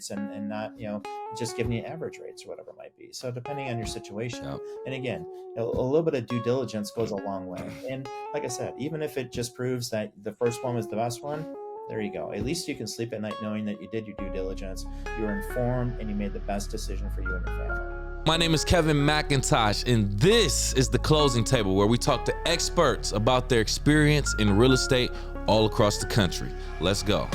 rates and not, just giving you average rates or whatever it might be. So depending on your situation. Yep. And again, a little bit of due diligence goes a long way. And like I said, even if it just proves that the first one was the best one, there you go. At least you can sleep at night knowing that you did your due diligence, you were informed, and you made the best decision for you and your family. My name is Kevin McIntosh, and this is The Closing Table, where we talk to experts about their experience in real estate all across the country. Let's go.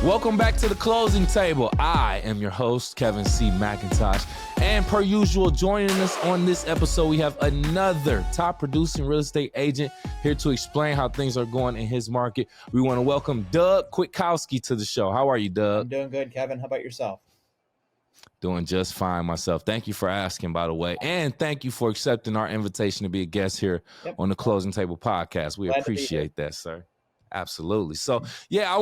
Welcome back to The Closing Table. I am your host, Kevin C. McIntosh. And per usual, joining us on this episode, we have another top producing real estate agent here to explain how things are going in his market. We want to welcome Doug Kwiatkowski to the show. How are you, Doug? I'm doing good, Kevin. How about yourself? Doing just fine myself. Thank you for asking, by the way. And thank you for accepting our invitation to be a guest here on The Closing Table podcast. We appreciate that, sir. Absolutely. So, yeah,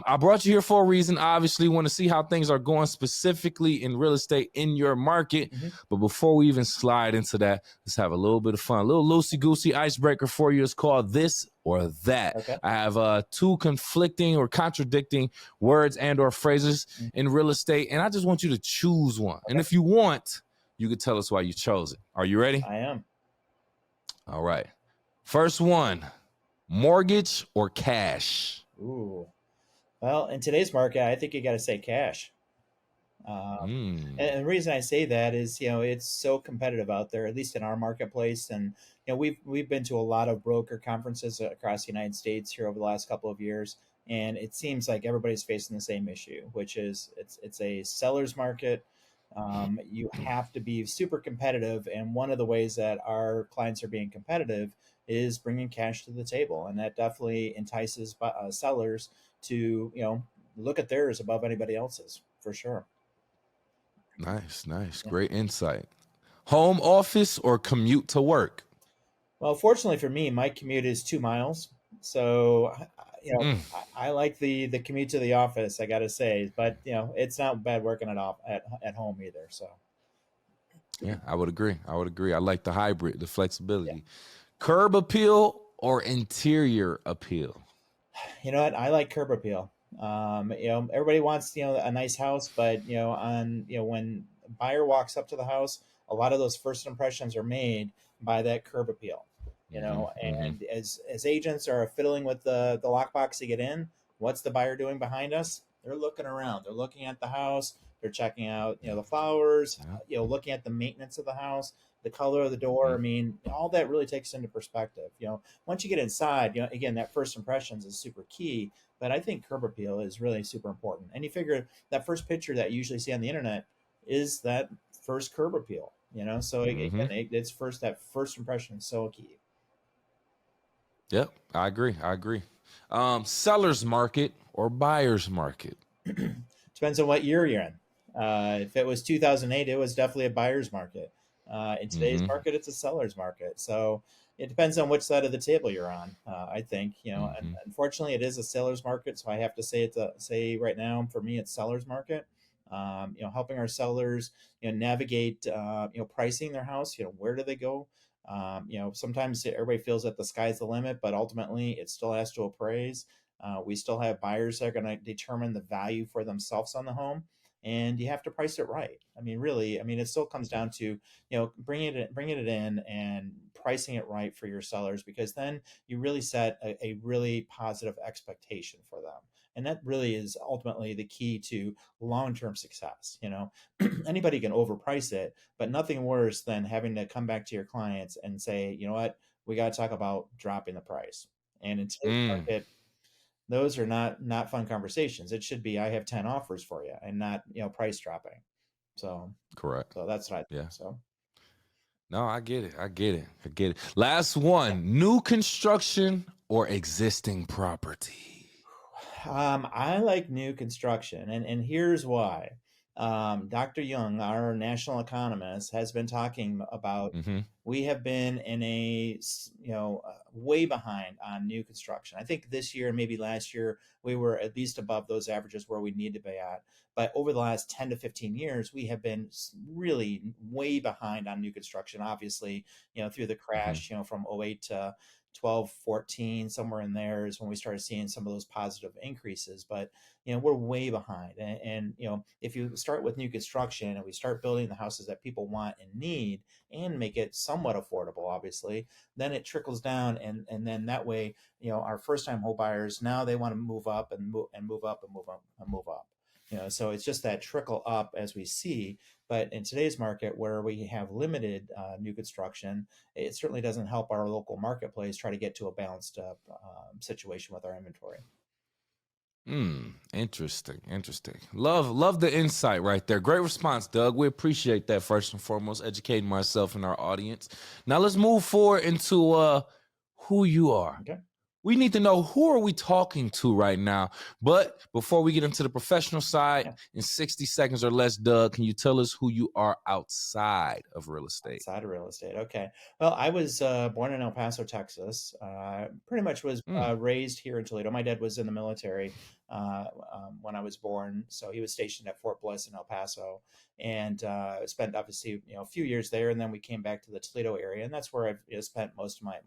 I brought you here for a reason. Obviously, want to see how things are going specifically in real estate in your market. Mm-hmm. But before we even slide into that, let's have a little bit of fun. A little loosey-goosey icebreaker for you. It's called This or That. Okay. I have two conflicting or contradicting words and or phrases in real estate, and I just want you to choose one. Okay. And if you want, you could tell us why you chose it. Are you ready? I am. All right. First one. Mortgage or cash? Ooh. Well, in today's market, I think you got to say cash. And the reason I say that is, it's so competitive out there, at least in our marketplace. And, we've been to a lot of broker conferences across the United States here over the last couple of years. And it seems like everybody's facing the same issue, which is it's a seller's market. You have to be super competitive. And one of the ways that our clients are being competitive is bringing cash to the table. And that definitely entices sellers to, look at theirs above anybody else's, for sure. Nice. Yeah. Great insight. Home office or commute to work? Well, fortunately for me, my commute is 2 miles. So, I like the commute to the office, I got to say, but it's not bad working at home either. So. Yeah, I would agree. I like the hybrid, the flexibility. Yeah. Curb appeal or interior appeal? You know what? I like curb appeal. Everybody wants, a nice house, but, when a buyer walks up to the house, a lot of those first impressions are made by that curb appeal, and as agents are fiddling with the lockbox to get in, what's the buyer doing behind us? They're looking around. They're looking at the house. They're checking out, the flowers, looking at the maintenance of the house, the color of the door. I mean, all that really takes into perspective. Once you get inside, again, that first impressions is super key, but I think curb appeal is really super important. And you figure that first picture that you usually see on the internet is that first curb appeal, so again, it's that first impression is so key. Yep. I agree. Seller's market or buyer's market? Depends on what year you're in. If it was 2008, it was definitely a buyer's market. In today's market, it's a seller's market. So it depends on which side of the table you're on. I think, and unfortunately, it is a seller's market. So I have to say right now, for me, it's seller's market. Helping our sellers, navigate, pricing their house. Where do they go? Sometimes everybody feels that the sky's the limit, but ultimately, it still has to appraise. We still have buyers that are going to determine the value for themselves on the home. And you have to price it right. I mean, really, it still comes down to, bringing it in and pricing it right for your sellers, because then you really set a really positive expectation for them. And that really is ultimately the key to long-term success. Anybody can overprice it, but nothing worse than having to come back to your clients and say, you know what, we got to talk about dropping the price. And in today's market, those are not fun conversations. It should be, I have 10 offers for you, and not, price dropping. So correct. So that's what I think. Yeah. So. No, I get it. Last one, new construction or existing property? I like new construction, and here's why. Dr. Young, our national economist, has been talking about we have been in a, way behind on new construction. I think this year, maybe last year, we were at least above those averages where we need to be at. But over the last 10 to 15 years, we have been really way behind on new construction. Obviously, through the crash, from '08 to 12, 14, somewhere in there is when we started seeing some of those positive increases. But we're way behind. And if you start with new construction and we start building the houses that people want and need and make it somewhat affordable, obviously, then it trickles down. And then that way, our first time home buyers, now they want to move up and move up and move up and move up. So it's just that trickle up as we see. But in today's market, where we have limited new construction, it certainly doesn't help our local marketplace try to get to a balanced situation with our inventory. Interesting. Love the insight right there. Great response, Doug. We appreciate that, first and foremost, educating myself and our audience. Now let's move forward into who you are. Okay. We need to know, who are we talking to right now? But before we get into the professional side, in 60 seconds or less, Doug, can you tell us who you are outside of real estate? Outside of real estate. Okay. Well, I was born in El Paso, Texas. Pretty much was raised here in Toledo. My dad was in the military when I was born. So he was stationed at Fort Bliss in El Paso, and spent obviously a few years there, and then we came back to the Toledo area, and that's where I've spent most of my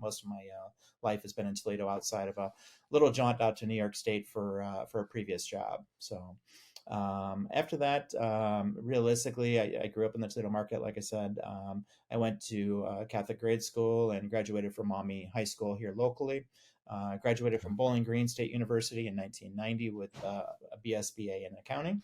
life has been in Toledo, outside of a little jaunt out to New York State for a previous job. So after that, realistically, I grew up in the Toledo market. Like I said, I went to Catholic grade school and graduated from Maumee High School here locally. Graduated from Bowling Green State University in 1990 with a BSBA in accounting.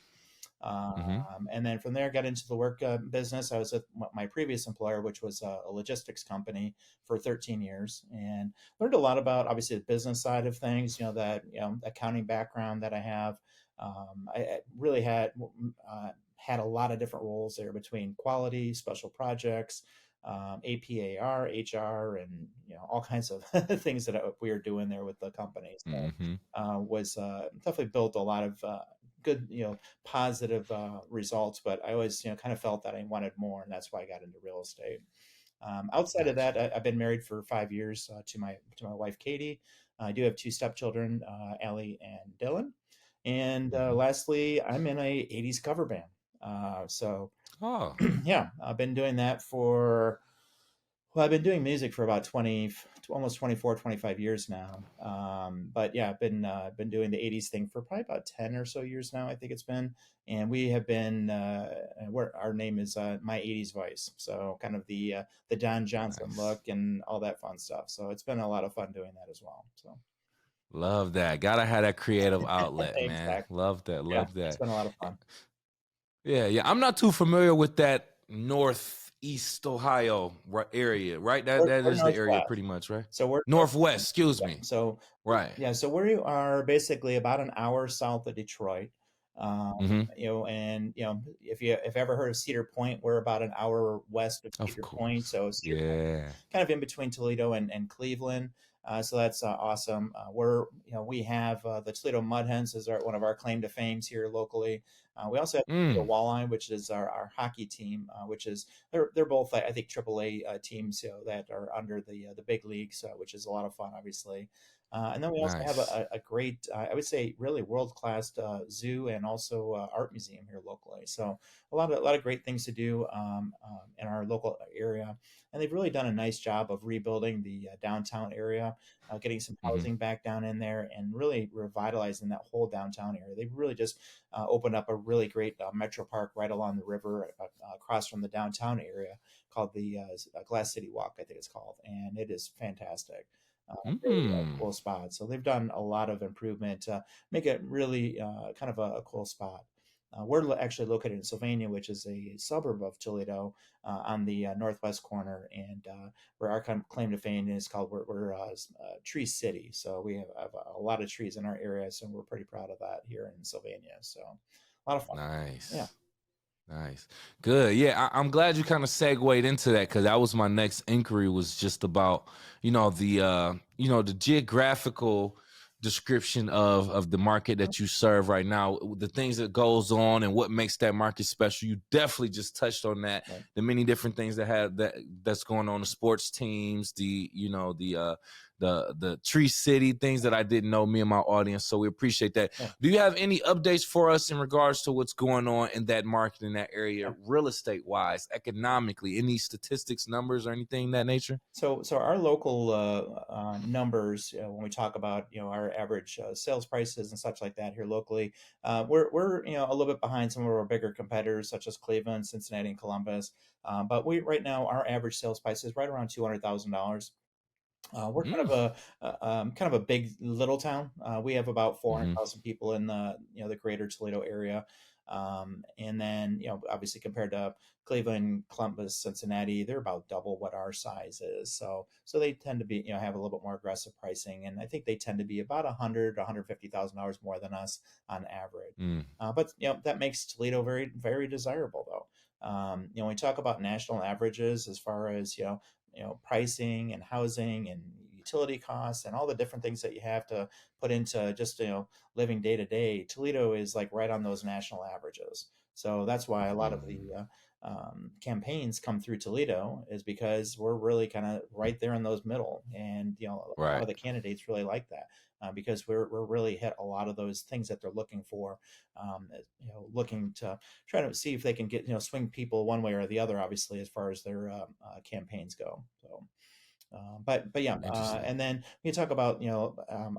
And then from there, got into the work business. I was at my previous employer, which was a logistics company, for 13 years, and learned a lot about, obviously, the business side of things. That accounting background that I have. I really had a lot of different roles there, between quality, special projects, APAR, HR, and all kinds of things that we were doing there with the company. So was definitely built a lot of good, positive results. But I always, kind of felt that I wanted more, and that's why I got into real estate. Outside of that, I've been married for 5 years to my wife, Katie. I do have 2 stepchildren, Allie and Dylan. And lastly, I'm in a 80s cover band. Yeah, I've been doing that I've been doing music for about almost 24, 25 years now. But yeah, I've been doing the 80s thing for probably about 10 or so years now, I think it's been. And we have been, our name is My 80s Voice. So kind of the Don Johnson look and all that fun stuff. So it's been a lot of fun doing that as well. So. Love that. Gotta have that creative outlet, man. Exactly. Love that. It's been a lot of fun. Yeah. I'm not too familiar with that Northeast Ohio area, right? That is the area pretty much, right? So we're Northwest, excuse me. So right. Yeah. So we are basically about an hour south of Detroit. And if you ever heard of Cedar Point, we're about an hour west of Cedar Point. So Cedar Point, kind of in between Toledo and Cleveland. So that's awesome. We have the Toledo Mud Hens as one of our claim to fames here locally. We also have the Walleye, which is our hockey team, which is they're both, I think, AAA teams that are under the big leagues, which is a lot of fun, obviously. And then we also have a great, I would say, really world-class zoo and also art museum here locally. So a lot of great things to do in our local area. And they've really done a nice job of rebuilding the downtown area, getting some housing back down in there, and really revitalizing that whole downtown area. They've really just opened up a really great metro park right along the river across from the downtown area called the Glass City Walk, I think it's called. And it is fantastic. Really cool spot. So they've done a lot of improvement to make it really kind of a cool spot. We're actually located in Sylvania, which is a suburb of Toledo on the northwest corner, and where our claim to fame is called we're Tree City. So we have a lot of trees in our area, so we're pretty proud of that here in Sylvania. So a lot of fun. Nice. Yeah. Nice. Good. Yeah, I'm glad you kind of segued into that, because that was my next inquiry, was just about, the geographical description of the market that you serve right now, the things that goes on and what makes that market special. You definitely just touched on that. Right. The many different things that's going on, the sports teams, the Tree City, things that I didn't know, me and my audience. So we appreciate that. Yeah. Do you have any updates for us in regards to what's going on in that market, in that area, real estate wise, economically, any statistics, numbers, or anything of that nature? So our local numbers, when we talk about, our average sales prices and such like that here locally, we're a little bit behind some of our bigger competitors such as Cleveland, Cincinnati, and Columbus. But right now our average sales price is right around $200,000. We're kind of a big little town. We have about 400,000 people in the greater Toledo area. And then, obviously compared to Cleveland, Columbus, Cincinnati, they're about double what our size is. So they tend to be, have a little bit more aggressive pricing. And I think they tend to be about $150,000 more than us on average. But, that makes Toledo very, very desirable though. When we talk about national averages, as far as, pricing and housing and utility costs and all the different things that you have to put into just, living day to day, Toledo is like right on those national averages. So that's why a lot of the campaigns come through Toledo, is because we're really kind of right there in those middle. And, a lot of the candidates really like that. Because we're really hit a lot of those things that they're looking for, looking to try to see if they can get, swing people one way or the other, obviously, as far as their campaigns go. So. But yeah, and then you talk about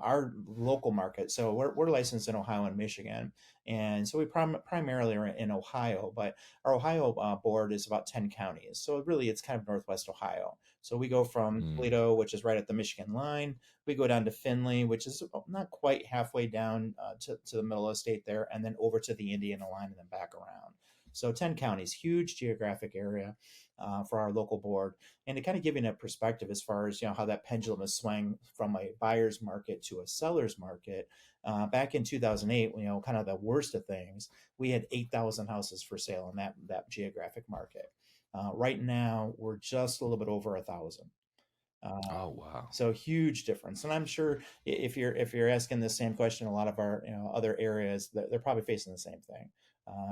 our local market. So we're licensed in Ohio and Michigan, and so we primarily are in Ohio. But our Ohio board is about 10 counties, so really it's kind of Northwest Ohio. So we go from Toledo, which is right at the Michigan line. We go down to Findlay, which is not quite halfway down to the middle of the state there, and then over to the Indiana line and then back around. So 10 counties, huge geographic area for our local board. And to kind of give you a perspective as far as, how that pendulum is swung from a buyer's market to a seller's market. Back in 2008, kind of the worst of things, we had 8,000 houses for sale in that geographic market. Right now, we're just a little bit over 1,000. Oh wow! So huge difference, and I'm sure if you're asking the same question, a lot of our other areas, they're probably facing the same thing.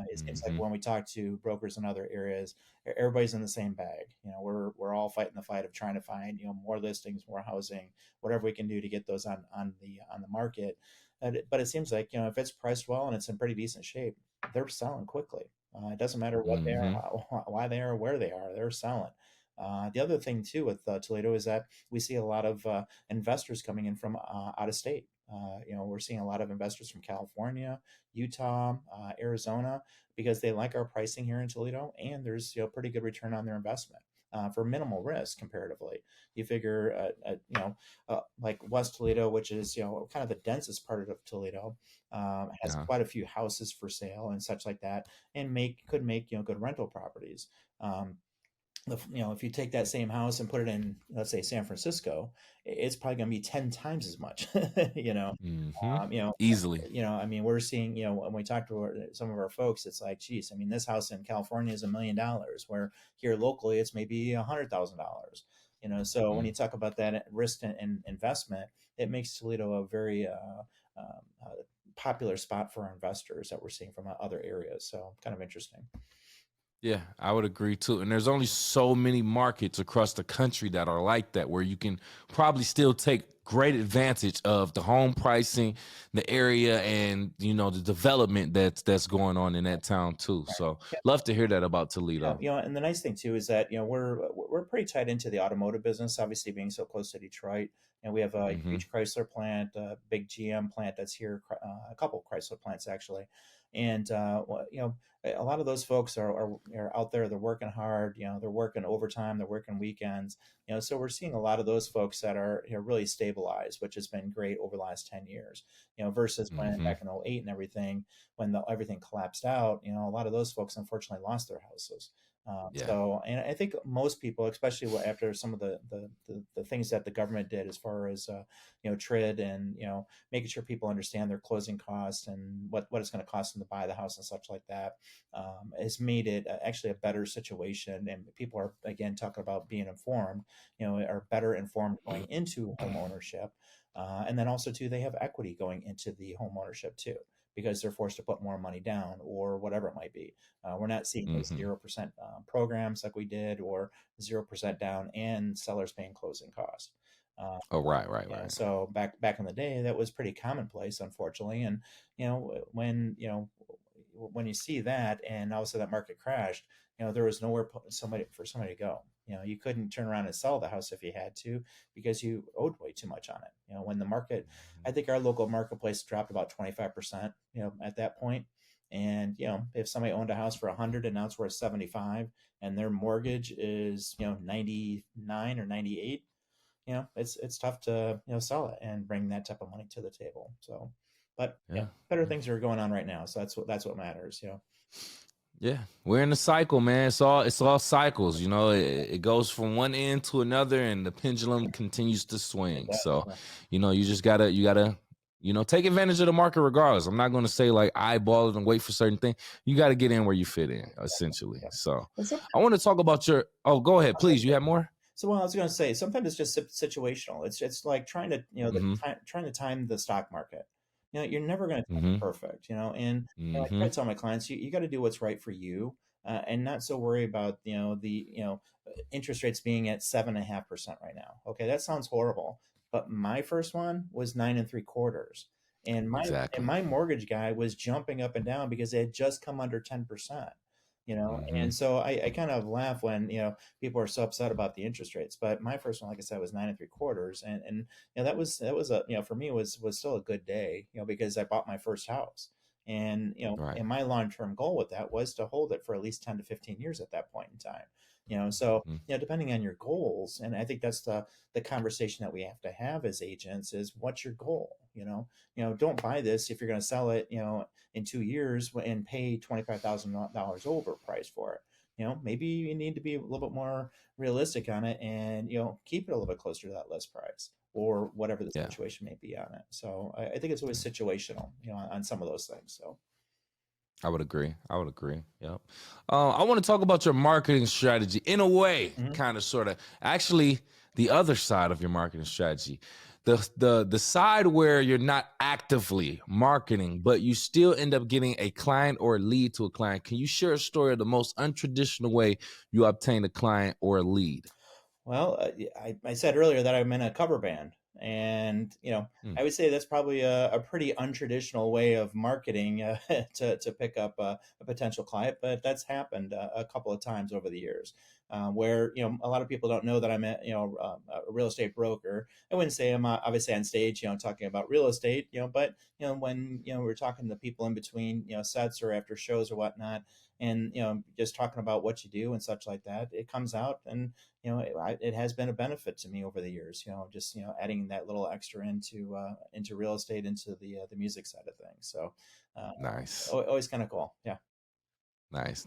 It seems like when we talk to brokers in other areas, everybody's in the same bag. We're all fighting the fight of trying to find more listings, more housing, whatever we can do to get those on the market. But it seems like if it's priced well and it's in pretty decent shape, they're selling quickly. It doesn't matter what they are, why they are, where they are, they're selling. The other thing too with Toledo is that we see a lot of investors coming in from out of state. We're seeing a lot of investors from California, Utah, Arizona, because they like our pricing here in Toledo, and there's pretty good return on their investment. For minimal risk comparatively. You figure, like West Toledo, which is, kind of the densest part of Toledo, has quite a few houses for sale and such like that, and could make good rental properties. If you take that same house and put it in, let's say, San Francisco, it's probably going to be 10 times as much, easily. I mean, we're seeing, when we talk to some of our folks, it's like, geez, I mean, this house in California is $1 million, where here locally it's maybe $100,000. So when you talk about that risk and investment, it makes Toledo a very popular spot for our investors that we're seeing from other areas. So kind of interesting. Yeah, I would agree too. And there's only so many markets across the country that are like that, where you can probably still take great advantage of the home pricing, the area, and the development that's going on in that town too. So love to hear that about Toledo. And the nice thing too is that we're pretty tied into the automotive business, obviously being so close to Detroit. And we have a huge Chrysler plant, a big GM plant that's here, a couple of Chrysler plants actually. And a lot of those folks are out there. They're working hard. They're working overtime. They're working weekends. So we're seeing a lot of those folks that are really stabilized, which has been great over the last 10 years. Versus when back in 2008 and everything, when everything collapsed out. A lot of those folks unfortunately lost their houses. So, and I think most people, especially after some of the things that the government did as far as TRID and making sure people understand their closing costs and what it's going to cost them to buy the house and such like that, has made it actually a better situation. And people are again talking about being informed, are better informed going into home ownership, and then also too they have equity going into the home ownership too, because they're forced to put more money down or whatever it might be. We're not seeing those 0% programs like we did, or 0% down and sellers paying closing costs. Right. So back in the day, that was pretty commonplace, unfortunately. And when you see that, and also that market crashed, there was nowhere for somebody to go. You couldn't turn around and sell the house if you had to, because you owed way too much on it. When the market, I think our local marketplace dropped about 25%, at that point. And, if somebody owned a house for 100 and now it's worth 75 and their mortgage is, 99 or 98, it's tough to, sell it and bring that type of money to the table. So, but better things are going on right now. So that's what matters. Yeah, we're in a cycle, man. It's all cycles. It goes from one end to another, and the pendulum continues to swing. So, you just gotta take advantage of the market regardless. I'm not going to say like eyeball it and wait for certain things. You got to get in where you fit in, essentially. So, I want to talk about your. Oh, go ahead, please. You have more. So, I was going to say, sometimes it's just situational. It's like trying to trying to time the stock market. You're never going to time it perfect. And I try to tell my clients, you got to do what's right for you, and not so worry about the interest rates being at 7.5% right now. Okay, that sounds horrible, but my first one was 9.75%, and my mortgage guy was jumping up and down because it had just come under 10%. And so I kind of laugh when people are so upset about the interest rates. But my first one, like I said, was 9.75%, and that was a for me was still a good day, because I bought my first house. And and my long-term goal with that was to hold it for at least 10 to 15 years at that point in time. So depending on your goals, and I think that's the conversation that we have to have as agents is, what's your goal? Don't buy this if you're going to sell it in 2 years and pay $25,000 overpriced for it. Maybe you need to be a little bit more realistic on it, and keep it a little bit closer to that list price, or whatever the situation may be on it. So I think it's always situational, on some of those things. So I would agree. Yep. I want to talk about your marketing strategy in a way, kind of, sort of. Actually, the other side of your marketing strategy, the side where you're not actively marketing, but you still end up getting a client or a lead to a client. Can you share a story of the most untraditional way you obtain a client or a lead? Well, I said earlier that I'm in a cover band, and I would say that's probably a pretty untraditional way of marketing to pick up a potential client, but that's happened a couple of times over the years, where a lot of people don't know that I'm a real estate broker. I wouldn't say I'm obviously on stage talking about real estate, but when we're talking to people in between sets or after shows or whatnot, and just talking about what you do and such like that, it comes out, and it has been a benefit to me over the years, just adding that little extra into real estate, into the music side of things. So nice. Always kind of cool. Yeah. Nice.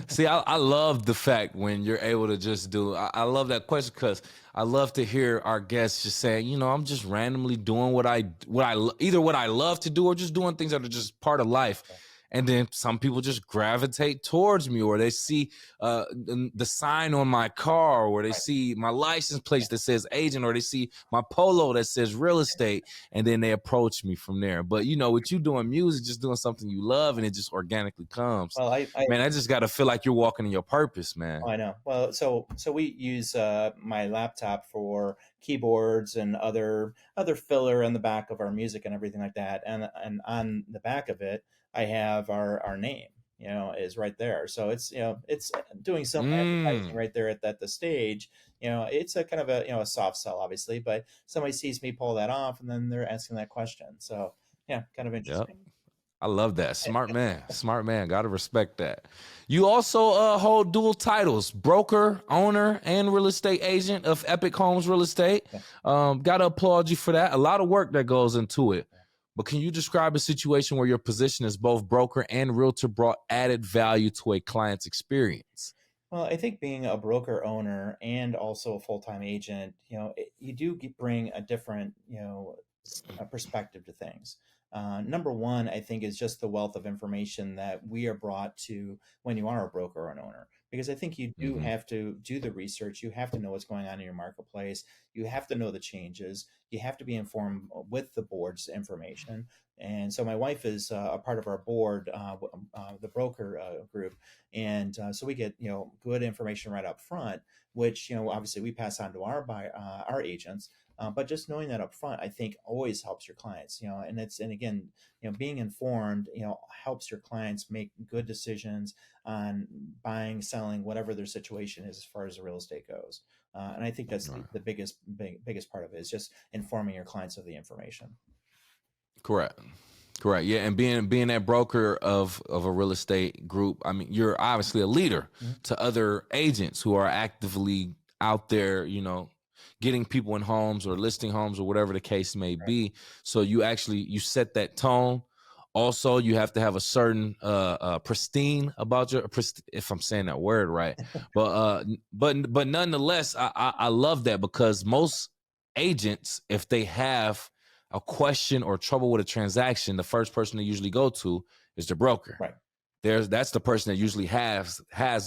See, I love the fact when you're able to just do. I love that question, because I love to hear our guests just saying, I'm just randomly doing what I love to do, or just doing things that are just part of life. Yeah. And then some people just gravitate towards me, or they see the sign on my car, or they see my license plate that says agent, or they see my polo that says real estate, and then they approach me from there. But with you doing music, just doing something you love, and it just organically comes. Well, man, I just got to feel like you're walking in your purpose, man. I know. Well, so we use my laptop for keyboards and other filler in the back of our music and everything like that, and on the back of it, I have our name, is right there. So it's it's doing some advertising right there at the stage. It's a kind of a soft sell, obviously, but somebody sees me pull that off, and then they're asking that question. So yeah, kind of interesting. Yep. I love that. Smart man. Got to respect that. You also hold dual titles, broker, owner, and real estate agent of Epic Homes Real Estate. Got to applaud you for that. A lot of work that goes into it. But can you describe a situation where your position as both broker and realtor brought added value to a client's experience? Well, I think being a broker owner and also a full-time agent, you do bring a different, a perspective to things. Number one, I think, is just the wealth of information that we are brought to when you are a broker or an owner. Because I think you do Mm-hmm. have to do the research. You have to know what's going on in your marketplace. You have to know the changes. You have to be informed with the board's information. And so my wife is a part of our board, the broker group, and so we get good information right up front, which obviously we pass on to our agents. But just knowing that up front, I think, always helps your clients. And again, being informed, helps your clients make good decisions on buying, selling, whatever their situation is as far as the real estate goes. And I think that's Right. the biggest part of it, is just informing your clients of the information. Correct. Correct. Yeah, and being that broker of a real estate group, I mean, you're obviously a leader Mhm. to other agents who are actively out there, getting people in homes or listing homes or whatever the case may be. So you set that tone. Also, you have to have a certain pristine about your if I'm saying that word right. But nonetheless, I love that, because most agents, if they have a question or trouble with a transaction, the first person they usually go to is the broker. Right. That's the person that usually has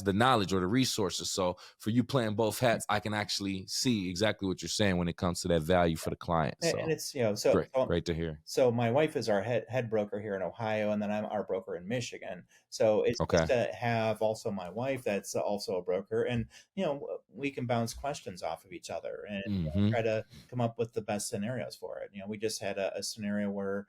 the knowledge or the resources. So for you playing both hats, I can actually see exactly what you're saying when it comes to that value for the client. And So it's so great, great to hear. so my wife is our head broker here in Ohio, and then I'm our broker in Michigan. So it's nice Okay. to have also my wife that's also a broker, and we can bounce questions off of each other and Mm-hmm. try to come up with the best scenarios for it. We just had a scenario where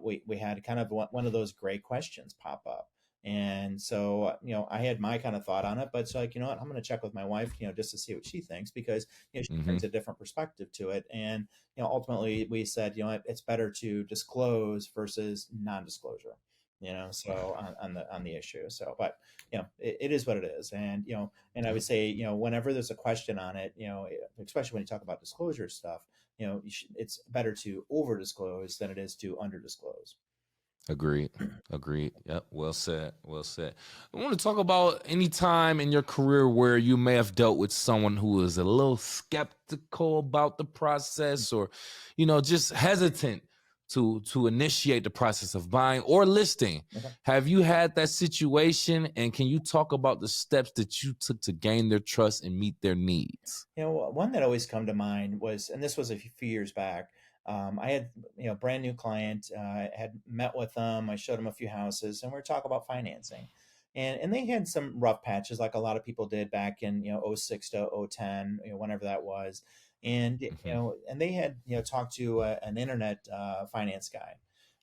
we had kind of one of those gray questions pop up. And so, I had my kind of thought on it, but it's like, what, I'm going to check with my wife, just to see what she thinks, because she Mm-hmm. brings a different perspective to it. And ultimately we said, it's better to disclose versus non-disclosure, so Right. on the issue. So, but it is what it is. And and I would say, whenever there's a question on it, especially when you talk about disclosure stuff, it's better to over disclose than it is to under disclose. Agreed. Agreed. Yep. Well said. Well said. I want to talk about any time in your career where you may have dealt with someone who is a little skeptical about the process, or, just hesitant to initiate the process of buying or listing. Okay. Have you had that situation, and can you talk about the steps that you took to gain their trust and meet their needs? One that always come to mind was, and this was a few years back. I had, brand new client, had met with them. I showed them a few houses, and we were talking about financing, and they had some rough patches, like a lot of people did back in '06 to '10, whenever that was, and Mm-hmm. and they had talked to an internet finance guy,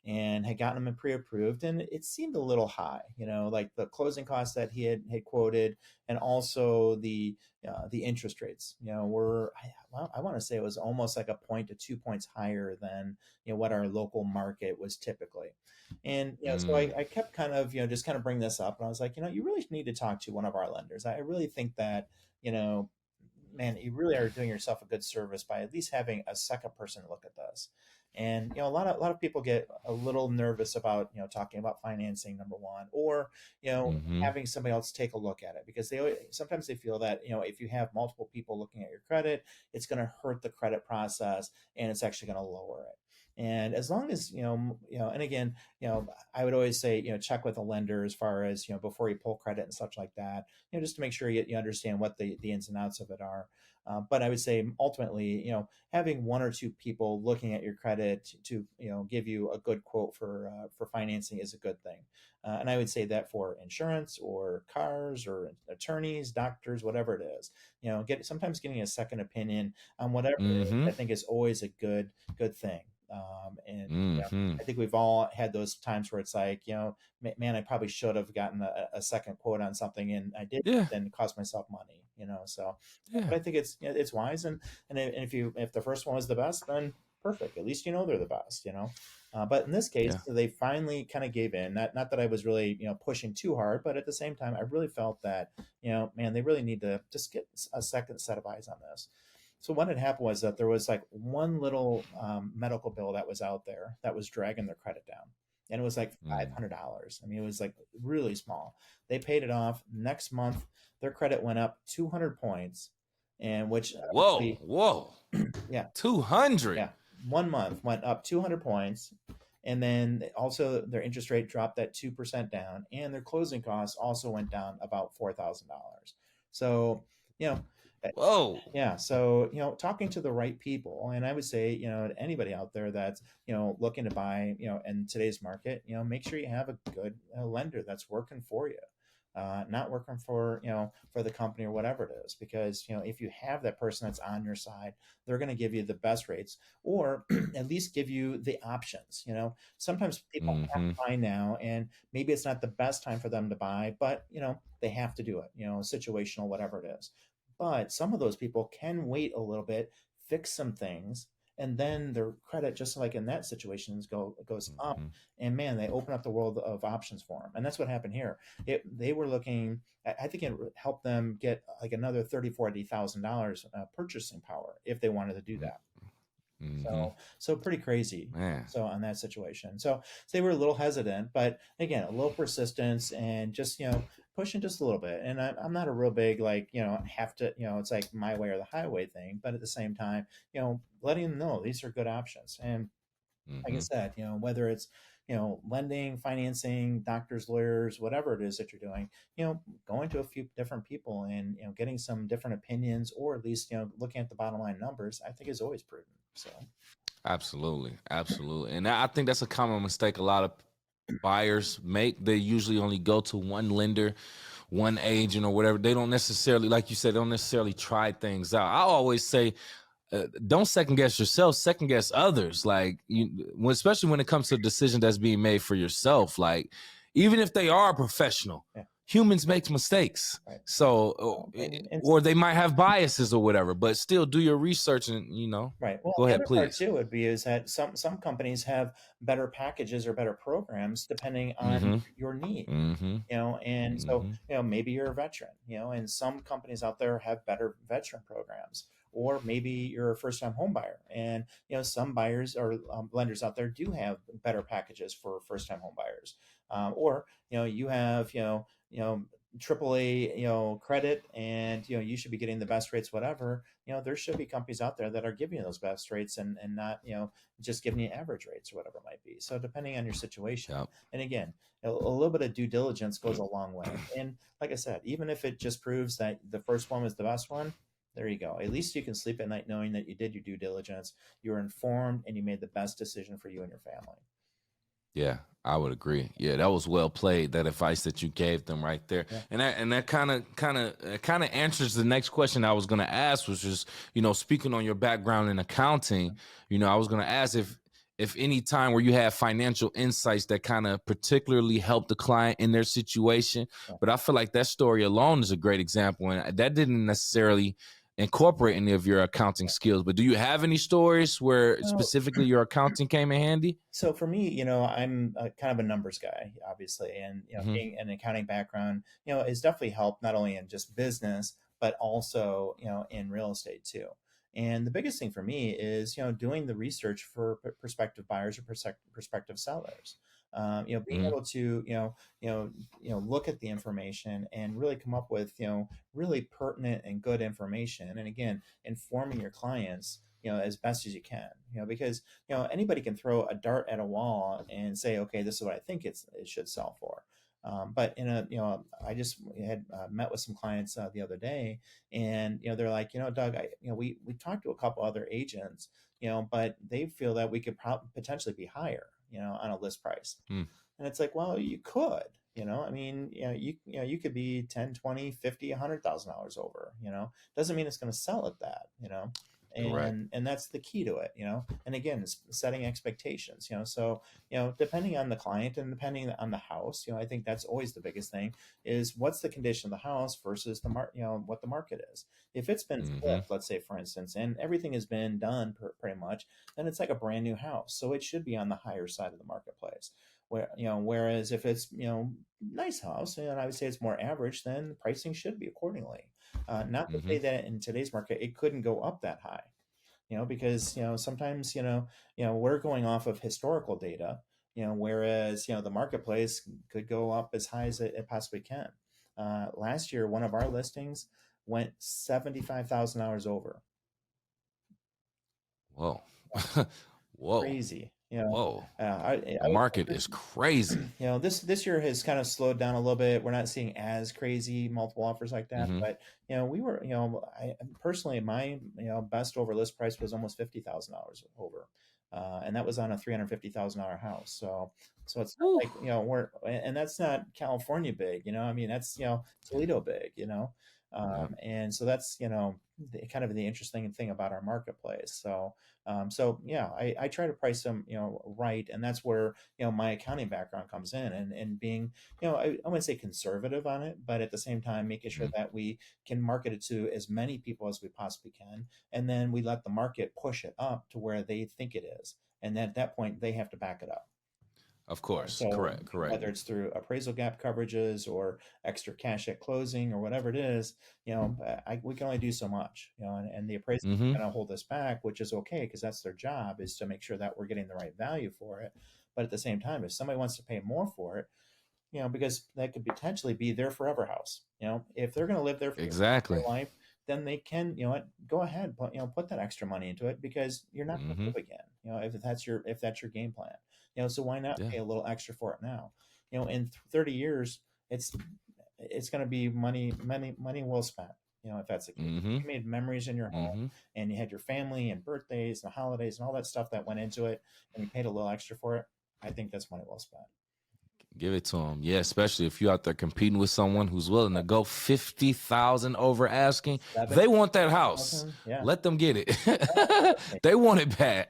and had gotten them pre-approved, and it seemed a little high, like the closing costs that he had quoted, and also the interest rates, were, well, I want to say it was almost like a point to 2 points higher than what our local market was typically. And so Mm. I kept kind of just kind of bring this up, and I was like, you really need to talk to one of our lenders. I really think that you know man, you really are doing yourself a good service by at least having a second person look at this. And a lot of people get a little nervous about talking about financing, number one, or Mm-hmm. having somebody else take a look at it, because sometimes they feel that if you have multiple people looking at your credit, it's going to hurt the credit process, and it's actually going to lower it. And as long as and again, I would always say check with a lender as far as before you pull credit and such like that, just to make sure you understand what the ins and outs of it are. But I would say ultimately, having one or two people looking at your credit to give you a good quote for financing is a good thing. And I would say that for insurance or cars or attorneys, doctors, whatever it is, sometimes getting a second opinion on whatever it is, Mm-hmm. I think, is always a good thing. And Mm-hmm. I think we've all had those times where it's like, man, I probably should have gotten a second quote on something, and I did, Yeah. then cost myself money, So, Yeah. but I think it's wise, and if the first one was the best, then perfect. At least they're the best. But in this case, Yeah. they finally kind of gave in. Not that I was really pushing too hard, but at the same time, I really felt that man, they really need to just get a second set of eyes on this. So what had happened was that there was like one little medical bill that was out there that was dragging their credit down, and it was like Mm. $500. I mean, it was like really small. They paid it off. Next month, their credit went up 200 points, and which whoa, yeah, 200. yeah, 1 month went up 200 points, and then also their interest rate dropped that 2% down, and their closing costs also went down about $4,000. So, you know, whoa, yeah. So, talking to the right people, and I would say, anybody out there that's, looking to buy, in today's market, make sure you have a good lender that's working for you. Not working for for the company or whatever it is, because if you have that person that's on your side, they're going to give you the best rates, or at least give you the options. Sometimes people have to buy now, and maybe it's not the best time for them to buy, but they have to do it, situational, whatever it is. But some of those people can wait a little bit, fix some things, and then their credit, just like in that situation, goes up. And man, they open up the world of options for them. And that's what happened here. They were looking. I think it helped them get like another $30,000-$40,000 purchasing power if they wanted to do that. So pretty crazy. Man. So on that situation, so they were a little hesitant, but again, a little persistence, and just pushing just a little bit. And I'm not a real big have to it's like my way or the highway thing, but at the same time, letting them know these are good options. And like I said, whether it's lending, financing, doctors, lawyers, whatever it is that you're doing, going to a few different people and getting some different opinions, or at least looking at the bottom line numbers, I think is always prudent. So absolutely, and I think that's a common mistake a lot of buyers make. They usually only go to one lender, one agent, or whatever. They don't necessarily, like you said, they don't necessarily try things out. I always say, don't second guess yourself, second guess others. Like, especially when it comes to a decision that's being made for yourself. Like, even if they are a professional, humans make mistakes. Right. So, or they might have biases or whatever, but still do your research and, right. Well, go the ahead, other please. part too would be is that some companies have better packages or better programs depending on your need, and so, maybe you're a veteran, and some companies out there have better veteran programs. Or maybe you're a first-time home buyer, and some buyers or lenders out there do have better packages for first-time home buyers. Or you have AAA credit, and you should be getting the best rates. Whatever, there should be companies out there that are giving you those best rates, and not just giving you average rates or whatever it might be. So depending on your situation, and again, a little bit of due diligence goes a long way. And like I said, even if it just proves that the first one was the best one, there you go. At least you can sleep at night knowing that you did your due diligence, you were informed, and you made the best decision for you and your family. Yeah, I would agree. Yeah, that was well played. That advice that you gave them right there, and that kind of answers the next question I was going to ask, which is, speaking on your background in accounting, I was going to ask if any time where you had financial insights that kind of particularly helped the client in their situation. But I feel like that story alone is a great example, and that didn't necessarily incorporate any of your accounting skills. But do you have any stories where specifically your accounting came in handy? So for me, I'm kind of a numbers guy, obviously, and being an accounting background, has definitely helped not only in just business, but also in real estate too. And the biggest thing for me is doing the research for prospective buyers or prospective sellers. Being able to look at the information and really come up with really pertinent and good information, and again, informing your clients as best as you can, because anybody can throw a dart at a wall and say, okay, this is what I think it should sell for. But I just had met with some clients the other day, and they're like, Doug, we talked to a couple other agents, but they feel that we could potentially be higher, on a list price. And it's like, well, you could, I mean, you could be 10, 20, 50, $100,000 over, doesn't mean it's going to sell at that, and that's the key to it, and again, it's setting expectations, so depending on the client and depending on the house, I think that's always the biggest thing, is what's the condition of the house versus the what the market is. If it's been flipped, let's say, for instance, and everything has been done pretty much, then it's like a brand new house, so it should be on the higher side of the marketplace. Whereas if it's nice house, and I would say it's more average, then pricing should be accordingly. Not to say that in today's market it couldn't go up that high, because sometimes we're going off of historical data, whereas the marketplace could go up as high as it possibly can. Last year, one of our listings went $75,000 over. Whoa. Whoa. Crazy. Whoa. I The market is crazy. This year has kind of slowed down a little bit. We're not seeing as crazy multiple offers like that, but we were, I personally, my best over list price was almost $50,000 over, and that was on a $350,000 house. So it's not like and that's not California big, I mean that's Toledo big, and so that's kind of the interesting thing about our marketplace. I try to price them right, and that's where my accounting background comes in, and being I wouldn't say conservative on it, but at the same time making sure that we can market it to as many people as we possibly can, and then we let the market push it up to where they think it is, and then at that point they have to back it up. Of course. So Correct. whether it's through appraisal gap coverages or extra cash at closing or whatever it is, we can only do so much, and the appraiser is going to hold us back, which is okay because that's their job, is to make sure that we're getting the right value for it. But at the same time, if somebody wants to pay more for it, because that could potentially be their forever house, if they're going to live there for their life, then they can, go ahead, put that extra money into it because you're not going to live again, if that's your game plan. So why not pay a little extra for it now? In 30 years, it's going to be money well spent. If that's the case, you made memories in your home, and you had your family and birthdays and holidays and all that stuff that went into it, and you paid a little extra for it. I think that's money well spent. Give it to them. Yeah, especially if you're out there competing with someone who's willing to go 50,000 over asking. They want that house. Let them get it. They want it bad.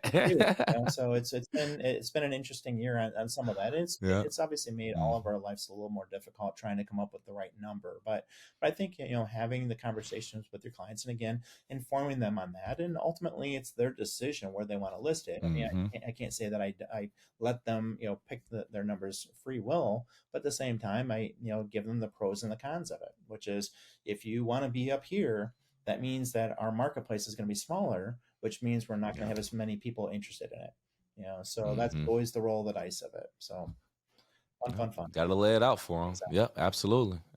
So it's been an interesting year on some of that. It's obviously made all of our lives a little more difficult trying to come up with the right number. But I think having the conversations with your clients, and again informing them on that, and ultimately it's their decision where they want to list it. I mean, I can't say that I let them pick their numbers free will, but at the same time I give them the pros and the cons of it, which is if you want to be up here, that means that our marketplace is going to be smaller, which means we're not going to have as many people interested in it. So that's always the roll of the dice of it. So fun. Got to lay it out for them. Exactly. Yep,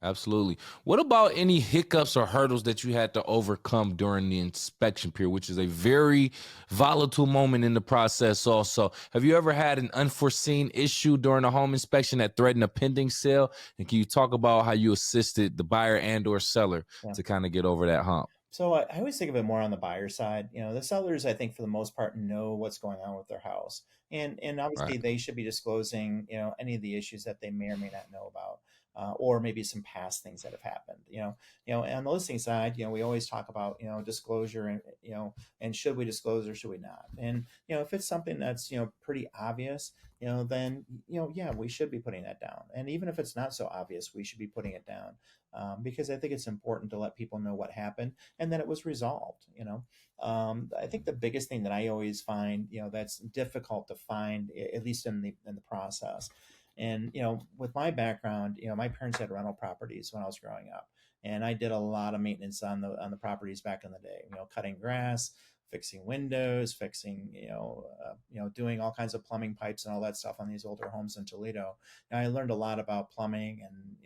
absolutely. What about any hiccups or hurdles that you had to overcome during the inspection period, which is a very volatile moment in the process also? Have you ever had an unforeseen issue during a home inspection that threatened a pending sale? And can you talk about how you assisted the buyer and or seller to kind of get over that hump? So I always think of it more on the buyer side. The sellers, I think for the most part, know what's going on with their house. And obviously they should be disclosing, any of the issues that they may or may not know about, or maybe some past things that have happened. On the listing side, we always talk about, disclosure and, and should we disclose or should we not? And, if it's something that's, pretty obvious, then, we should be putting that down. And even if it's not so obvious, we should be putting it down. Because I think it's important to let people know what happened and that it was resolved. I think the biggest thing that I always find, that's difficult to find, at least in the process. And with my background, my parents had rental properties when I was growing up, and I did a lot of maintenance on the properties back in the day. Cutting grass, fixing windows, fixing, doing all kinds of plumbing pipes and all that stuff on these older homes in Toledo. And I learned a lot about plumbing and,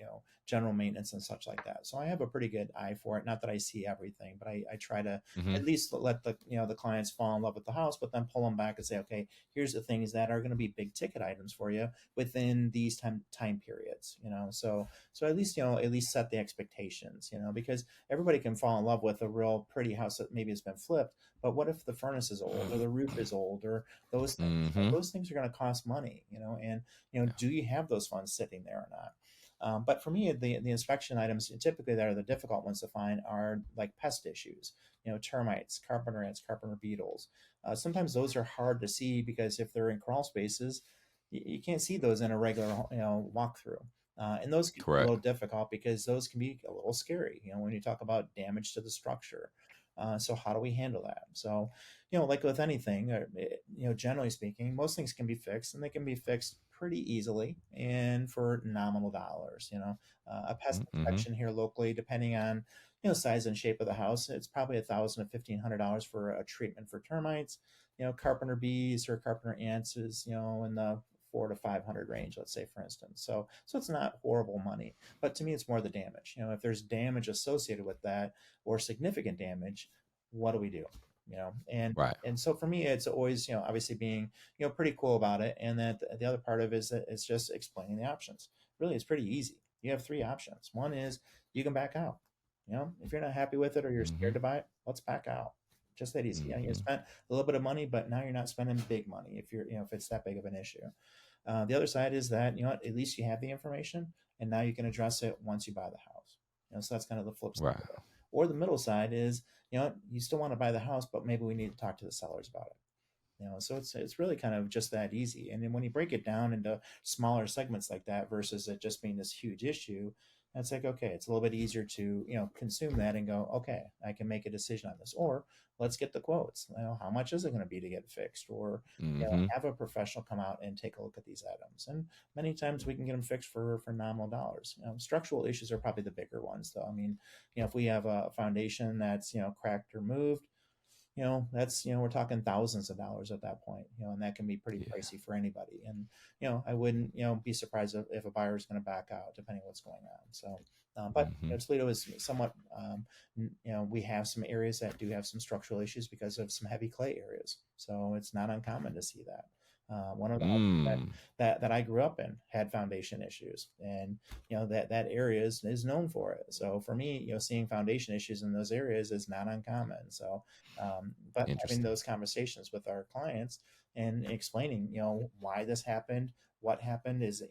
general maintenance and such like that. So I have a pretty good eye for it. Not that I see everything, but I try to at least let the clients fall in love with the house, but then pull them back and say, okay, here's the things that are going to be big ticket items for you within these time periods, so at least set the expectations, because everybody can fall in love with a real pretty house that maybe has been flipped, but what if the furnace is old or the roof is old or those things? Those things are going to cost money, and do you have those funds sitting there or not? But for me, the inspection items typically that are the difficult ones to find are like pest issues, termites, carpenter ants, carpenter beetles. Sometimes those are hard to see because if they're in crawl spaces, you can't see those in a regular walkthrough. And those can be a little difficult because those can be a little scary, when you talk about damage to the structure. So how do we handle that? So, like with anything, generally speaking, most things can be fixed, and they can be fixed pretty easily and for nominal dollars. A pest inspection here locally, depending on size and shape of the house, it's probably $1,000 to $1,500 for a treatment for termites. Carpenter bees or carpenter ants is in the 4 to 500 range, let's say, for instance. So it's not horrible money, but to me, it's more the damage. If there's damage associated with that or significant damage, what do we do? And Right. and so for me, it's always, obviously being, pretty cool about it. And then the other part of it is that it's just explaining the options. Really, it's pretty easy. You have three options. One is you can back out. If you're not happy with it or you're scared to buy it, let's back out. Just that easy. You spent a little bit of money, but now you're not spending big money if you're, if it's that big of an issue. The other side is that, at least you have the information and now you can address it once you buy the house. So that's kind of the flip side Right. of it. Or the middle side is, you still want to buy the house, but maybe we need to talk to the sellers about it. So it's really kind of just that easy. And then when you break it down into smaller segments like that versus it just being this huge issue, it's like, okay, it's a little bit easier to, consume that and go, okay, I can make a decision on this. Or let's get the quotes. How much is it going to be to get fixed? Or have a professional come out and take a look at these items. And many times we can get them fixed for nominal dollars. Structural issues are probably the bigger ones, though. I mean, if we have a foundation that's, cracked or moved, that's, we're talking thousands of dollars at that point, and that can be pretty pricey for anybody. And, I wouldn't, be surprised if a buyer is going to back out depending on what's going on. So, but Toledo is somewhat, we have some areas that do have some structural issues because of some heavy clay areas. So it's not uncommon to see that. One of the houses that I grew up in had foundation issues, and that area is known for it. So for me, seeing foundation issues in those areas is not uncommon. So, but having those conversations with our clients and explaining, why this happened, what happened is,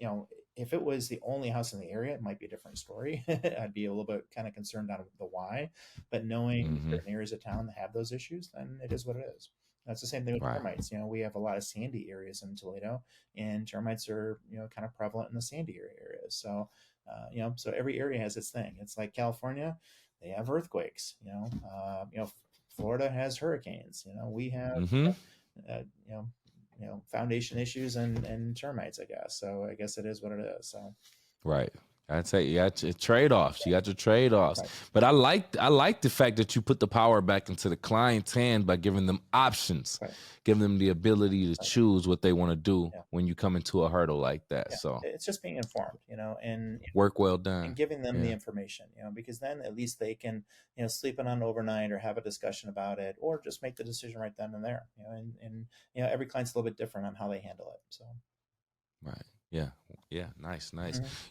if it was the only house in the area, it might be a different story. I'd be a little bit kind of concerned on the why, but knowing certain areas of town that have those issues, then it is what it is. That's the same thing with termites. We have a lot of sandy areas in Toledo, and termites are, kind of prevalent in the sandy areas. So, so every area has its thing. It's like California, they have earthquakes. Florida has hurricanes. We have, foundation issues and termites, I guess. So I guess it is what it is. So, right. I'd say you got your trade-offs. You got your trade-offs. Right. But I like the fact that you put the power back into the client's hand by giving them options, giving them the ability to choose what they want to do when you come into a hurdle like that. So it's just being informed, and work well done, and giving them the information, because then at least they can, sleep on overnight or have a discussion about it, or just make the decision right then and there. And every client's a little bit different on how they handle it. So, right. Yeah. Nice.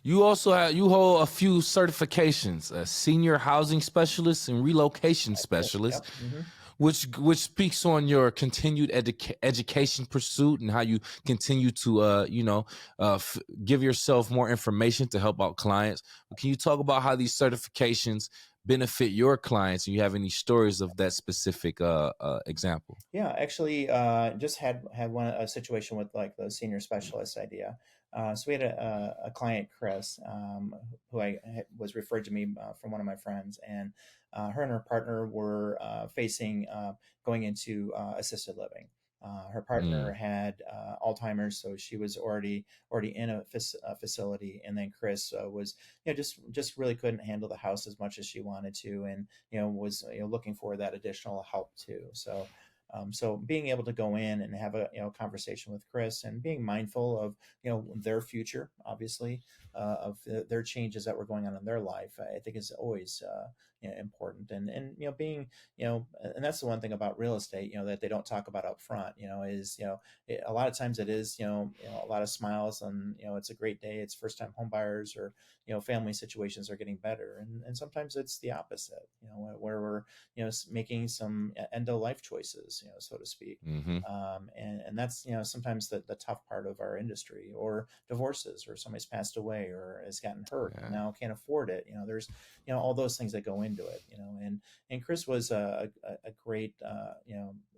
You also hold a few certifications, a senior housing specialist and relocation specialist, which speaks on your continued education pursuit and how you continue to give yourself more information to help out clients. Can you talk about how these certifications benefit your clients, and you have any stories of that specific example? Yeah, actually, just had a situation with like the senior specialist idea. So we had a client, Chris, who was referred to me from one of my friends, and her and her partner were facing going into assisted living. Her partner had Alzheimer's, so she was already in a facility, and then Chris was just really couldn't handle the house as much as she wanted to, and was looking for that additional help too. So. So being able to go in and have a conversation with Chris and being mindful of their future, obviously, of their changes that were going on in their life, I think is always important. And being and that's the one thing about real estate that they don't talk about up front. Is a lot of times it is a lot of smiles, and it's a great day. It's first time home buyers, or family situations are getting better, and sometimes it's the opposite. Where we're making some end of life choices, so to speak. And that's sometimes the tough part of our industry, or divorces, or somebody's passed away or has gotten hurt and now can't afford it. There's all those things that go into it. And Chris was a great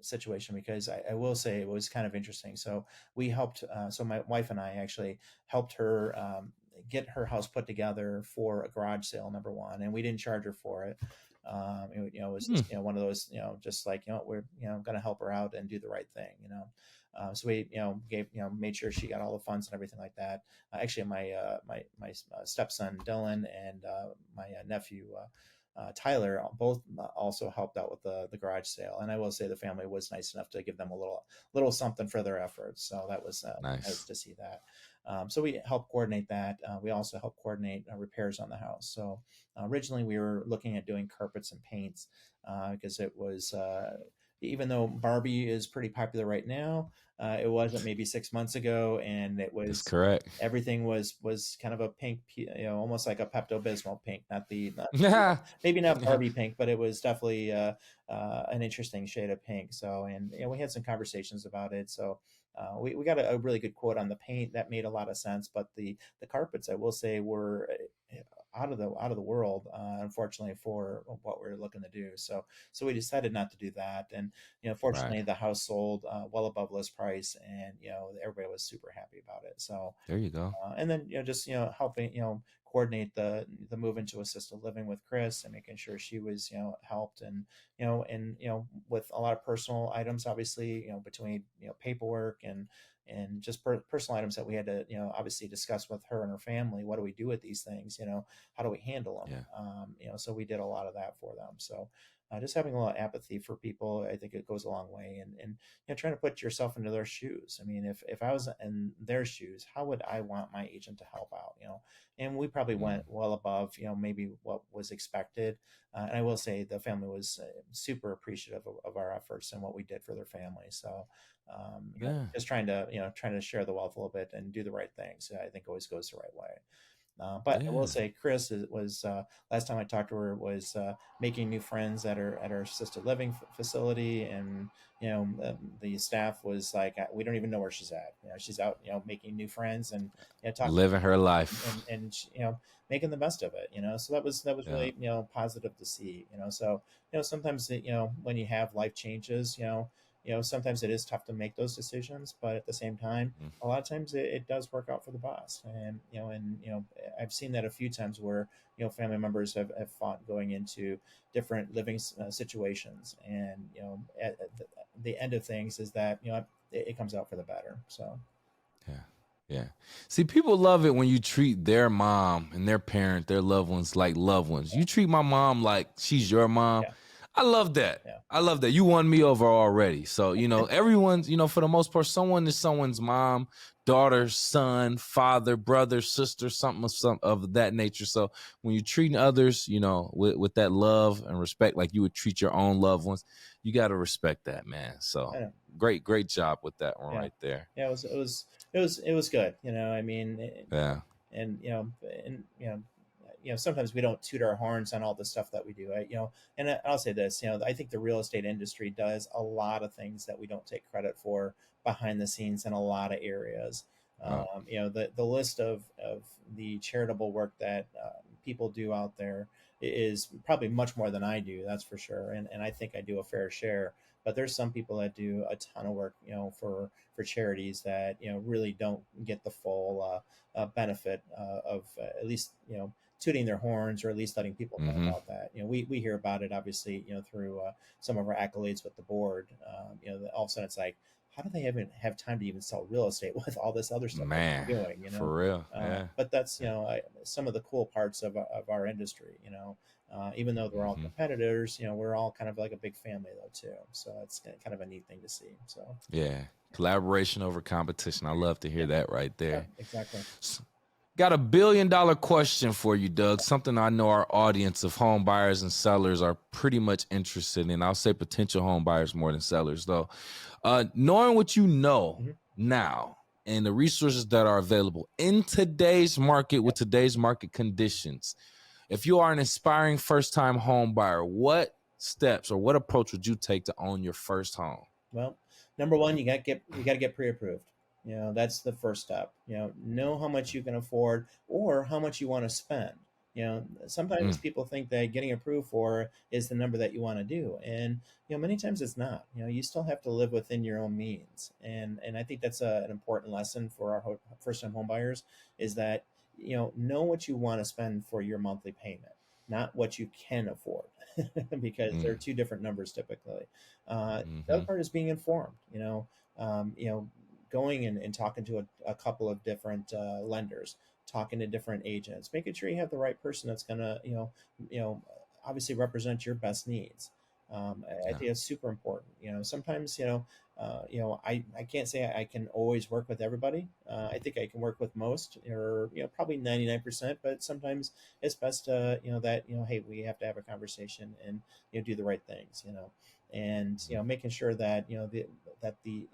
situation, because I will say it was kind of interesting. So we helped. So my wife and I actually helped her get her house put together for a garage sale, number one, and we didn't charge her for it. It was just, one of those, just like, we're, going to help her out and do the right thing, so we, made sure she got all the funds and everything like that. Actually, my stepson, Dylan, and my nephew, Tyler both also helped out with the garage sale. And I will say the family was nice enough to give them a little something for their efforts. So that was nice to see that. So we helped coordinate that. We also helped coordinate repairs on the house. So originally we were looking at doing carpets and paints because it was, even though Barbie is pretty popular right now, it wasn't maybe 6 months ago, and it was That's correct. Everything was kind of a pink, almost like a Pepto Bismol pink, maybe not Barbie pink, but it was definitely an interesting shade of pink. So, and we had some conversations about it. So we got a really good quote on the paint that made a lot of sense. But the carpets, I will say, were out of the world, unfortunately, for what we were looking to do. So we decided not to do that. And fortunately, the house sold well above list price, and everybody was super happy about it. So there you go. And then just helping coordinate the move into assisted living with Chris, and making sure she was helped, and with a lot of personal items, obviously, between paperwork and just personal items that we had to obviously discuss with her and her family. What do we do with these things? How do we handle them? So we did a lot of that for them. So just having a lot of empathy for people, I think it goes a long way. And trying to put yourself into their shoes. I mean, if I was in their shoes, how would I want my agent to help out? And we probably went well above maybe what was expected. And I will say the family was super appreciative of our efforts and what we did for their family. So just trying to share the wealth a little bit and do the right things, I think always goes the right way. But I will say, Chris was last time I talked to her was making new friends at her assisted living facility, and the staff was like, we don't even know where she's at. She's out, making new friends and talking, living her life, and making the best of it. So that was really positive to see. So sometimes when you have life changes, sometimes it is tough to make those decisions, but at the same time, a lot of times it does work out for the best. And I've seen that a few times where family members have fought going into different living situations, and at the end of things is that it comes out for the better. So yeah. See, people love it when you treat their mom and their parent, their loved ones, like loved ones. You treat my mom like she's your mom. I love that. I love that. You won me over already. So, everyone's, for the most part, someone is someone's mom, daughter, son, father, brother, sister, something of that nature. So when you're treating others, with that love and respect, like you would treat your own loved ones, you got to respect that, man. So great job with that one right there. Yeah, it was good. I mean, sometimes we don't toot our horns on all the stuff that we do. And I'll say this, I think the real estate industry does a lot of things that we don't take credit for behind the scenes in a lot of areas. The list of the charitable work that people do out there is probably much more than I do. That's for sure. And I think I do a fair share. But there's some people that do a ton of work, for charities that really don't get the full benefit of at least tooting their horns, or at least letting people know about that. We hear about it obviously through some of our accolades with the board. All of a sudden it's like, how do they even have time to even sell real estate with all this other stuff that they're doing? For real. But that's some of the cool parts of our industry. Even though they're all competitors, we're all kind of like a big family though too. So it's kind of a neat thing to see. So collaboration over competition. I love to hear that right there. Exactly. Got $1 billion question for you, Doug. Something I know our audience of home buyers and sellers are pretty much interested in. I'll say potential home buyers more than sellers, though. Knowing what you know now and the resources that are available in today's market with today's market conditions, if you are an aspiring first-time home buyer, what steps or what approach would you take to own your first home? Well, number one, you got to get pre-approved. That's the first step. Know how much you can afford or how much you want to spend. Sometimes people think that getting approved for is the number that you want to do. And, many times it's not. You still have to live within your own means. And I think that's an important lesson for our first-time home buyers, is that, know what you want to spend for your monthly payment, not what you can afford, because they're two different numbers typically. The other part is being informed, going and talking to a couple of different lenders, talking to different agents, making sure you have the right person that's going to, obviously represent your best needs. I think it's super important. Sometimes, I can't say I can always work with everybody. I think I can work with most, or probably 99%. But sometimes it's best to that hey, we have to have a conversation and do the right things. And making sure that the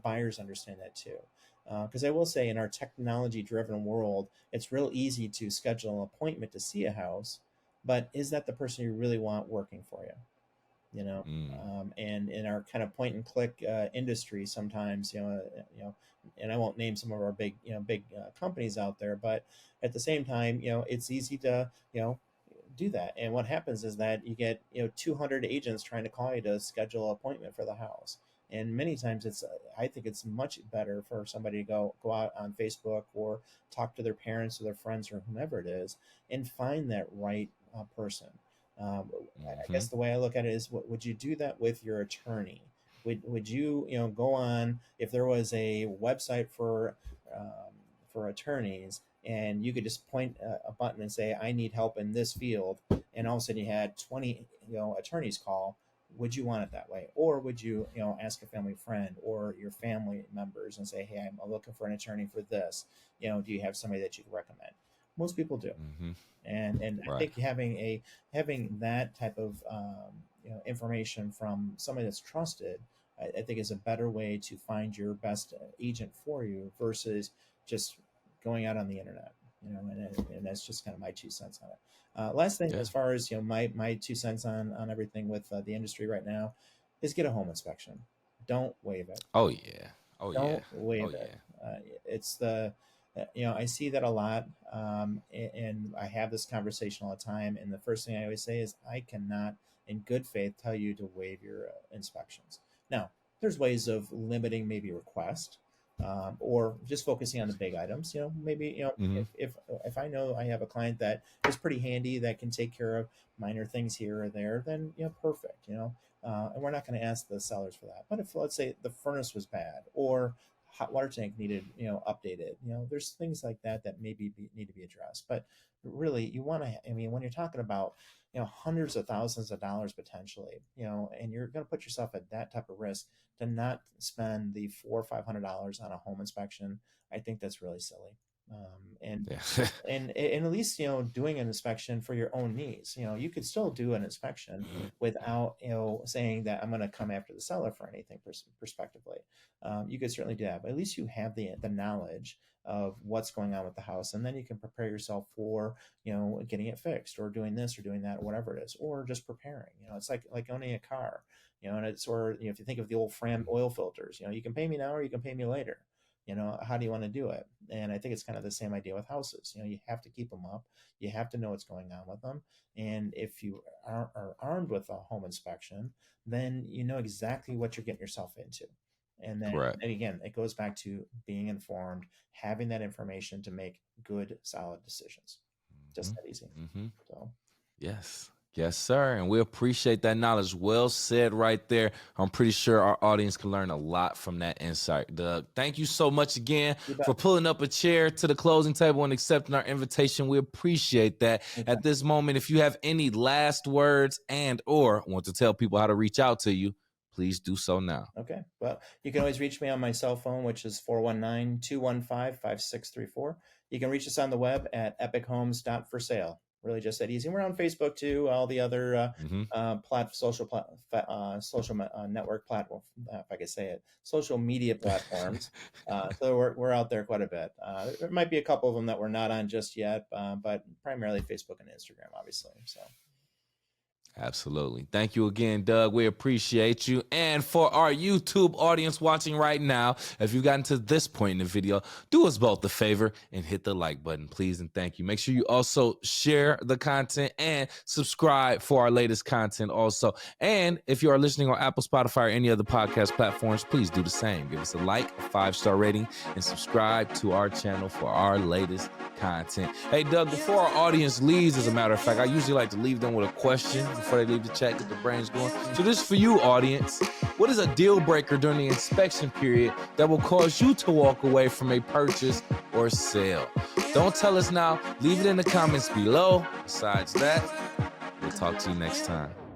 buyers understand that too. Because I will say, in our technology-driven world, it's real easy to schedule an appointment to see a house, but is that the person you really want working for you? And in our kind of point and click industry, sometimes and I won't name some of our big companies out there, but at the same time, it's easy to do that. And what happens is that you get 200 agents trying to call you to schedule an appointment for the house. And many times I think it's much better for somebody to go out on Facebook or talk to their parents or their friends or whomever it is and find that right person. I guess the way I look at it is, would you do that with your attorney? Would you go on, if there was a website for attorneys, and you could just point a button and say, I need help in this field, and all of a sudden you had 20 attorneys call? Would you want it that way? Or would you ask a family friend or your family members and say, hey, I'm looking for an attorney for this, do you have somebody that you could recommend? Most people do. And I think having that type of information from somebody that's trusted, I think is a better way to find your best agent for you versus just going out on the internet. And that's just kind of my 2 cents on it. Last thing, as far as my 2 cents on everything with the industry right now, is get a home inspection. Don't waive it. Don't waive it. It's the I see that a lot, and I have this conversation all the time. And the first thing I always say is, I cannot, in good faith, tell you to waive your inspections. Now, there's ways of limiting maybe request, or just focusing on the big items. Maybe if I know I have a client that is pretty handy that can take care of minor things here or there, then perfect. And we're not going to ask the sellers for that. But if, let's say, the furnace was bad or hot water tank needed updated, there's things like that maybe need to be addressed. But really, you want to, when you're talking about hundreds of thousands of dollars potentially, and you're going to put yourself at that type of risk to not spend the $400 or $500 on a home inspection, I think that's really silly. And at least doing an inspection for your own needs. You could still do an inspection without saying that I'm going to come after the seller for anything prospectively. You could certainly do that, but at least you have the knowledge of what's going on with the house, and then you can prepare yourself for getting it fixed or doing this or doing that, or whatever it is, or just preparing. It's like owning a car. And it's, or if you think of the old Fram oil filters, you can pay me now or you can pay me later. How do you want to do it? And I think it's kind of the same idea with houses. You have to keep them up. You have to know what's going on with them. And if you are armed with a home inspection, then you know exactly what you're getting yourself into. And then, and again, it goes back to being informed, having that information to make good, solid decisions. Just that easy. So, Yes, sir. And we appreciate that knowledge. Well said right there. I'm pretty sure our audience can learn a lot from that insight. Doug, thank you so much again for pulling up a chair to the closing table and accepting our invitation. We appreciate that. At this moment, if you have any last words and or want to tell people how to reach out to you, please do so now. Okay. Well, you can always reach me on my cell phone, which is 419-215-5634. You can reach us on the web at epichomes.forsale. Really just that easy. And we're on Facebook too. All the other social network platform, if I could say it, social media platforms. So we're out there quite a bit. There might be a couple of them that we're not on just yet, but primarily Facebook and Instagram, obviously. So. Absolutely. Thank you again, Doug. We appreciate you. And for our YouTube audience watching right now, if you've gotten to this point in the video, do us both a favor and hit the like button, please, and thank you. Make sure you also share the content and subscribe for our latest content also. And if you are listening on Apple, Spotify, or any other podcast platforms, please do the same. Give us a like, a 5-star rating, and subscribe to our channel for our latest content. Hey, Doug, before our audience leaves, as a matter of fact, I usually like to leave them with a question before they leave the chat, get their brains going. So this is for you, audience. What is a deal breaker during the inspection period that will cause you to walk away from a purchase or sale? Don't tell us now. Leave it in the comments below. Besides that, we'll We'll talk to you next time.